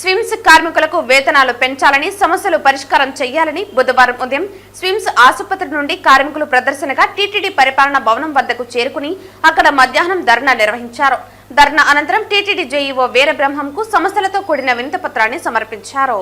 స్విమ్స్ కార్మికులకు వేతనాలు పెంచాలని సమస్యలు పరిష్కారం చేయాలని బుధవారం ఉదయం స్విమ్స్ ఆసుపత్రి నుండి కార్మికులు ప్రదర్శనగా టీటీడీ పరిపాలనా భవనం వద్దకు చేరుకుని అక్కడ మధ్యాహ్నం ధర్నా నిర్వహించారు. ధర్నా అనంతరం టీటీడీ జేఈఓ వీరబ్రహ్మంకు సమస్యలతో కూడిన వినతిపత్రాన్ని సమర్పించారు.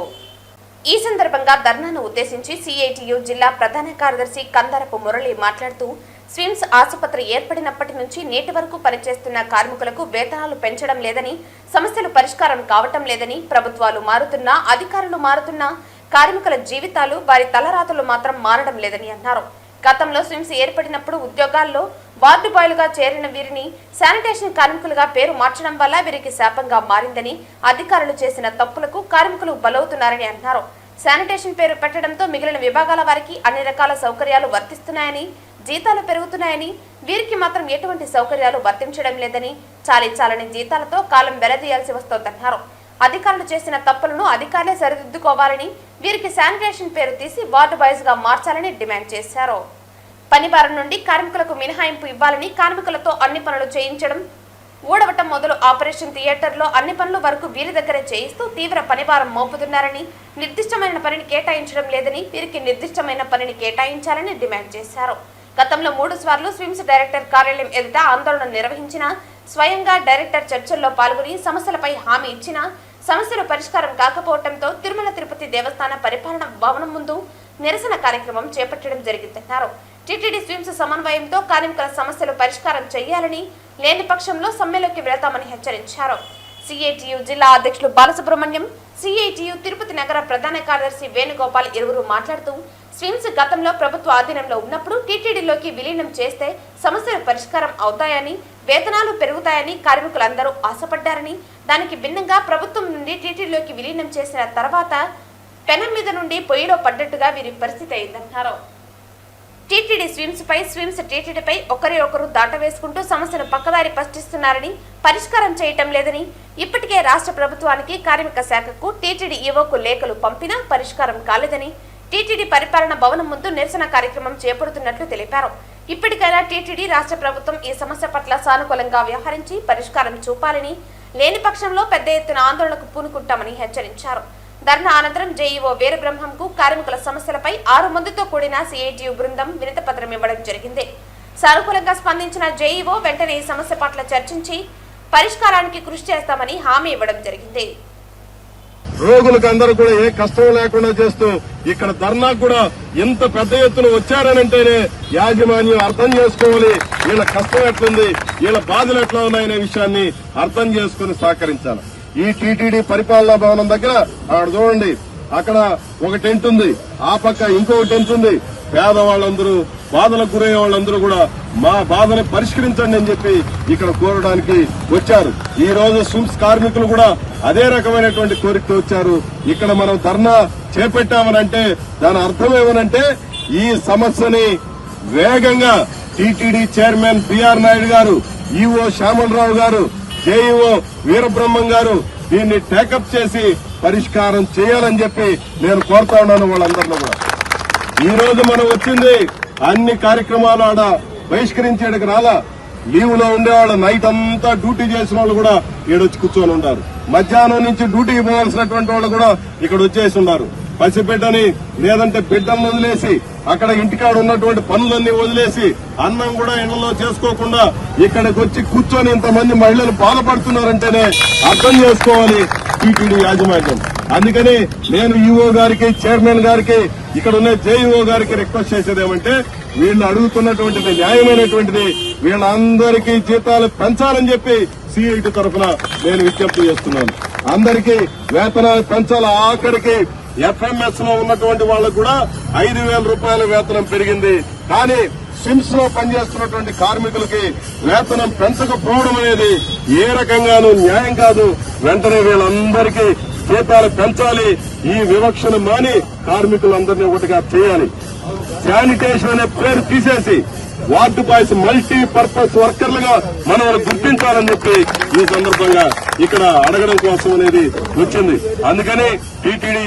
ఈ సందర్భంగా ధర్నాను ఉద్దేశించి సిఐటియు జిల్లా ప్రధాన కార్యదర్శి కందారపు మురళి మాట్లాడుతూ స్విమ్స్ ఆసుపత్రి ఏర్పడినప్పటి నుంచి నేటి వరకు పనిచేస్తున్న కార్మికులకు వేతనాలు పెంచడం లేదని, సమస్యలు పరిష్కారం కావటం లేదని, ప్రభుత్వాలు మారుతున్నా అధికారులు మారుతున్నా కార్మికుల జీవితాలు వారి తలరాతలు మాత్రం మారడం లేదని అన్నారు. గతంలో స్విమ్స్ ఏర్పడినప్పుడు ఉద్యోగాల్లో వార్డు బాయ్లుగా చేరిన వీరిని శానిటేషన్ కార్మికులుగా పేరు మార్చడం వల్ల వీరికి శాపంగా మారిందని, అధికారులు చేసిన తప్పులకు కార్మికులు బలవుతున్నారని అన్నారు. శానిటేషన్ పేరు పెట్టడంతో మిగిలిన విభాగాల వారికి అన్ని రకాల సౌకర్యాలు వర్తిస్తున్నాయని, జీతాలు పెరుగుతున్నాయని, వీరికి మాత్రం ఎటువంటి సౌకర్యాలు వర్తించడం లేదని, చాలని జీతాలతో కాలం వెలదీయాల్సి వస్తోందన్నారు. అధికారులు చేసిన తప్పులను అధికారులే సరిదిద్దుకోవాలని, వీరికి శానిటేషన్ పేరు తీసి వార్డు బాయ్స్ గా మార్చాలని డిమాండ్ చేశారు. పనిభారం నుండి కార్మికులకు మినహాయింపు ఇవ్వాలని, కార్మికులతో అన్ని పనులు చేయించడం, ఊడవటం మొదలు ఆపరేషన్ థియేటర్లో అన్ని పనుల వరకు వీరి దగ్గరే చేయిస్తూ తీవ్ర పనిభారం మోపుతున్నారని, నిర్దిష్టమైన పనిని కేటాయించడం లేదని, వీరికి నిర్దిష్టమైన పనిని కేటాయించాలని డిమాండ్ చేశారు. గతంలో 3 సార్లు స్విమ్స్ డైరెక్టర్ కార్యాలయం ఎదుట ఆందోళన నిర్వహించిన, స్వయంగా డైరెక్టర్ చర్చల్లో పాల్గొని సమస్యలపై హామీ ఇచ్చిన, సమస్యలు పరిష్కారం కాకపోవడంతో తిరుమల తిరుపతి దేవస్థాన పరిపాలన భవనం ముందు నిరసన కార్యక్రమం చేపట్టడం జరిగిందన్నారు. టీటీడీ స్విమ్స్ సమన్వయంతో కార్మికుల సమస్యలు పరిష్కారం చేయాలని, లేని పక్షంలో సమ్మెలోకి వెళతామని హెచ్చరించారు. సిఐటియు జిల్లా అధ్యక్షులు బాలసుబ్రహ్మణ్యం, సిఐటియు తిరుపతి నగర ప్రధాన కార్యదర్శి వేణుగోపాల్ ఇరువురు మాట్లాడుతూ స్విమ్స్ గతంలో ప్రభుత్వ ఆధీనంలో ఉన్నప్పుడు టీటీడీలోకి విలీనం చేస్తే సమస్యలు పరిష్కారం అవుతాయని, వేతనాలు పెరుగుతాయని కార్మికులందరూ ఆశపడ్డారని, దానికి భిన్నంగా ప్రభుత్వం నుండి టీటీడీలోకి విలీనం చేసిన తర్వాత పెనం మీద నుండి పొయ్యిలో పడ్డట్టుగా వీరి పరిస్థితి అయిందన్నారు. టీటీడీ స్విమ్స్ పై, స్విమ్స్ టీటీడీపై ఒకరి ఒకరు దాటవేసుకుంటూ సమస్యను పక్కదారి పట్టిస్తున్నారని, పరిష్కారం చేయటం లేదని, ఇప్పటికే రాష్ట్ర ప్రభుత్వానికి కార్మిక శాఖకు టీటీడీ ఈవోకు లేఖలు పంపినా పరిష్కారం కాలేదని, టీటీడీ పరిపాలన భవనం ముందు నిరసన కార్యక్రమం చేపడుతున్నట్లు తెలిపారు. ఇప్పటికైనా టీటీడీ రాష్ట్ర ప్రభుత్వం ఈ సమస్య పట్ల సానుకూలంగా వ్యవహరించి పరిష్కారం చూపాలని, లేని పక్షంలో పెద్ద ఎత్తున ఆందోళనకు పూనుకుంటామని హెచ్చరించారు. ధర్నా అనంతరం జేఈఓ వీరబ్రహ్మంకు కార్మికుల సమస్యలపై 6 మందితో కూడిన సిఐటియు బృందం వినతిపత్రం ఇవ్వడం జరిగింది. సానుకూలంగా స్పందించిన జేఈఓ వెంటనే ఈ సమస్య పట్ల చర్చించి పరిష్కారానికి కృషి చేస్తామని హామీ ఇవ్వడం జరిగింది. రోగులకు అందరూ కూడా ఏ కష్టం లేకుండా చేస్తూ ఇక్కడ ధర్నాకు కూడా ఎంత పెద్ద ఎత్తున వచ్చారనంటేనే యాజమాన్యం అర్థం చేసుకోవాలి. వీళ్ళ కష్టం ఎట్లుంది, వీళ్ళ బాధలు ఎట్లా ఉన్నాయనే విషయాన్ని అర్థం చేసుకుని సహకరించాలి. ఈ టీటీడీ పరిపాలనా భవనం దగ్గర అక్కడ చూడండి, అక్కడ ఒక టెంట్ ఉంది, ఆ పక్క ఇంకొక టెంట్ ఉంది. పేదవాళ్ళందరూ, బాధలకు గురయ్యే వాళ్ళందరూ కూడా మా బాధని పరిష్కరించండి అని చెప్పి ఇక్కడ కోరడానికి వచ్చారు. ఈ రోజు స్విమ్స్ కార్మికులు కూడా అదే రకమైనటువంటి కోరికతో వచ్చారు. ఇక్కడ మనం ధర్నా చేపట్టామనంటే దాని అర్థం ఏమనంటే ఈ సమస్యని వేగంగా టీటీడీ చైర్మన్ బిఆర్ నాయుడు గారు, ఈఓ శ్యామలరావు గారు, జేఈఓ వీరబ్రహ్మం గారు దీన్ని టేకప్ చేసి పరిష్కారం చేయాలని చెప్పి నేను కోరుతా ఉన్నాను వాళ్ళందరిలో కూడా. ఈ రోజు మనం వచ్చింది అన్ని కార్యక్రమాలు ఆడ బహిష్కరించేందుకు రాలా. లీవ్ లో ఉండేవాళ్ళు నైట్ అంతా డ్యూటీ చేసిన వాళ్ళు కూడా ఈడొచ్చి కూర్చొని ఉన్నారు. మధ్యాహ్నం నుంచి డ్యూటీకి పోవాల్సినటువంటి వాళ్ళు కూడా ఇక్కడ వచ్చేసి ఉన్నారు. పసిబిడ్డని లేదంటే బిడ్డలను వదిలేసి అక్కడ ఇంటికాడ ఉన్నటువంటి పనులన్నీ వదిలేసి అన్నం కూడా ఇళ్లలో చేసుకోకుండా ఇక్కడికి వచ్చి కూర్చొని ఇంతమంది మహిళలు బాధపడుతున్నారంటేనే అర్థం చేసుకోవాలి టీటీడీ యాజమాన్యం. అందుకని నేను ఈఓ గారికి, చైర్మన్ గారికి, ఇక్కడ ఉన్న జేఈఓ గారికి రిక్వెస్ట్ చేసేది ఏమంటే వీళ్ళు అడుగుతున్నటువంటిది న్యాయమైనటువంటిది, వీళ్ళందరికీ జీతాలు పెంచాలని చెప్పి సిఐటి తరఫున నేను విజ్ఞప్తి చేస్తున్నాను. అందరికీ వేతనాలు పెంచాలి. ఆఖరికి ఎఫ్ఎంఎస్ లో ఉన్నటువంటి వాళ్ళకు కూడా 5,000 రూపాయల వేతనం పెరిగింది. కానీ స్విమ్స్ లో పనిచేస్తున్నటువంటి కార్మికులకి వేతనం పెంచకపోవడం అనేది ఏ రకంగానూ న్యాయం కాదు. వెంటనే వీళ్ళందరికీ జీతాలు పెంచాలి. ఈ వివక్షను మాని కార్మికులందరినీ ఒకటిగా చేయాలి. శానిటేషన్ అనే పేరు తీసేసి వార్డు బాయ్స్ మల్టీపర్పస్ వర్కర్లుగా మనం గుర్తించాలని చెప్పి ఈ సందర్భంగా ఇక్కడ అడగడం కోసం అనేది వచ్చింది. అందుకని టీటీడీ